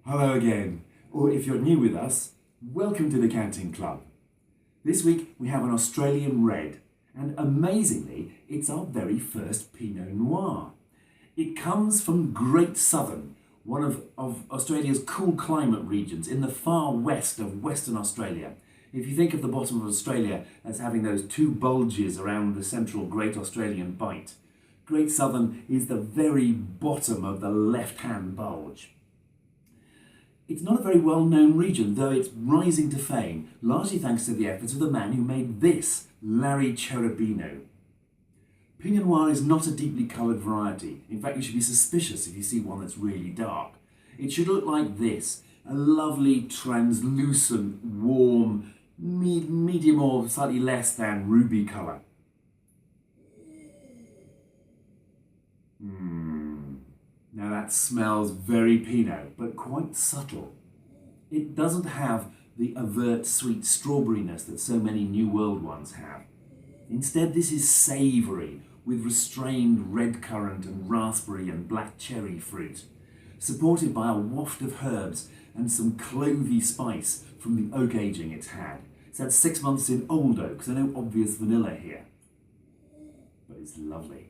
Hello again, or if you're new with us, welcome to the Canting Club. This week we have an Australian red, and amazingly, it's our very first Pinot Noir. It comes from Great Southern, one of Australia's cool climate regions in the far west of Western Australia. If you think of the bottom of Australia as having those two bulges around the central Great Australian Bight, Great Southern is the very bottom of the left-hand bulge. It's not a very well-known region, though it's rising to fame, largely thanks to the efforts of the man who made this, Larry Cherubino. Pinot Noir is not a deeply coloured variety. In fact, you should be suspicious if you see one that's really dark. It should look like this, a lovely, translucent, warm, medium or slightly less than ruby colour. Now that smells very Pinot, but quite subtle. It doesn't have the overt sweet strawberryness that so many New World ones have. Instead, this is savoury, with restrained red currant and raspberry and black cherry fruit, supported by a waft of herbs and some clovey spice from the oak aging it's had. It's had 6 months in old oak, so no obvious vanilla here. But it's lovely.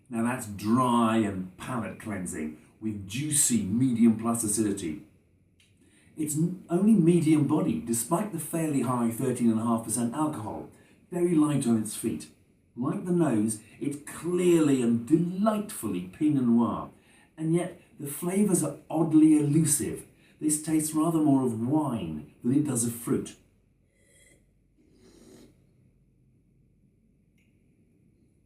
Now that's dry and palate cleansing with juicy medium plus acidity. It's only medium bodied despite the fairly high 13.5% alcohol, very light on its feet. Like the nose, it's clearly and delightfully Pinot Noir, and yet the flavours are oddly elusive. This tastes rather more of wine than it does of fruit.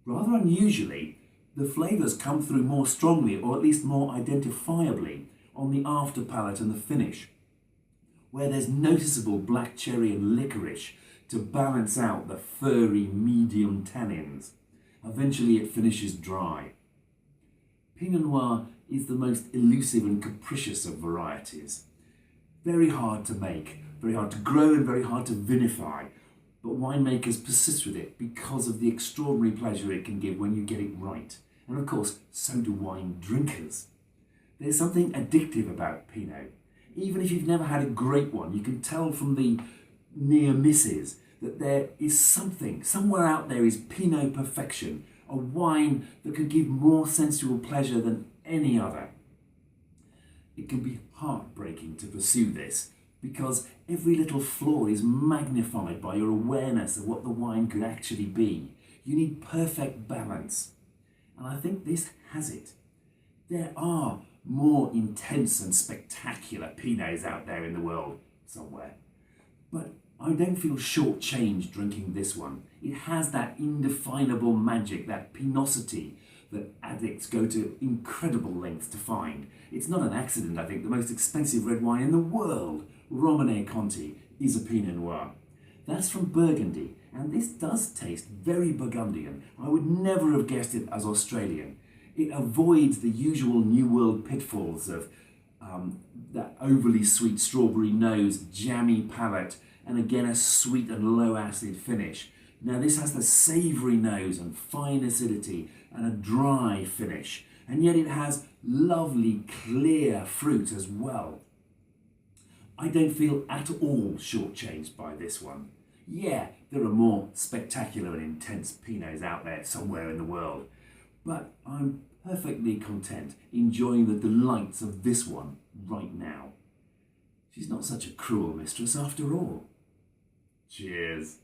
Rather unusually, the flavours come through more strongly, or at least more identifiably, on the after palate and the finish, where there's noticeable black cherry and licorice to balance out the furry medium tannins. Eventually it finishes dry. Pinot Noir is the most elusive and capricious of varieties. Very hard to make, very hard to grow and very hard to vinify, but winemakers persist with it because of the extraordinary pleasure it can give when you get it right. And of course, so do wine drinkers. There's something addictive about Pinot. Even if you've never had a great one, you can tell from the near misses that there is something, somewhere out there is Pinot perfection, a wine that could give more sensual pleasure than any other. It can be heartbreaking to pursue this, because every little flaw is magnified by your awareness of what the wine could actually be. You need perfect balance. And I think this has it. There are more intense and spectacular Pinots out there in the world somewhere. But I don't feel shortchanged drinking this one. It has that indefinable magic, that pinosity that addicts go to incredible lengths to find. It's not an accident, I think. The most expensive red wine in the world, Romanée Conti, is a Pinot Noir. That's from Burgundy, and this does taste very Burgundian. I would never have guessed it as Australian. It avoids the usual New World pitfalls of that overly sweet strawberry nose, jammy palate, and again a sweet and low acid finish. Now this has the savoury nose and fine acidity and a dry finish, and yet it has lovely clear fruit as well. I don't feel at all shortchanged by this one. Yeah, there are more spectacular and intense Pinots out there somewhere in the world, but I'm perfectly content enjoying the delights of this one right now. She's not such a cruel mistress after all. Cheers.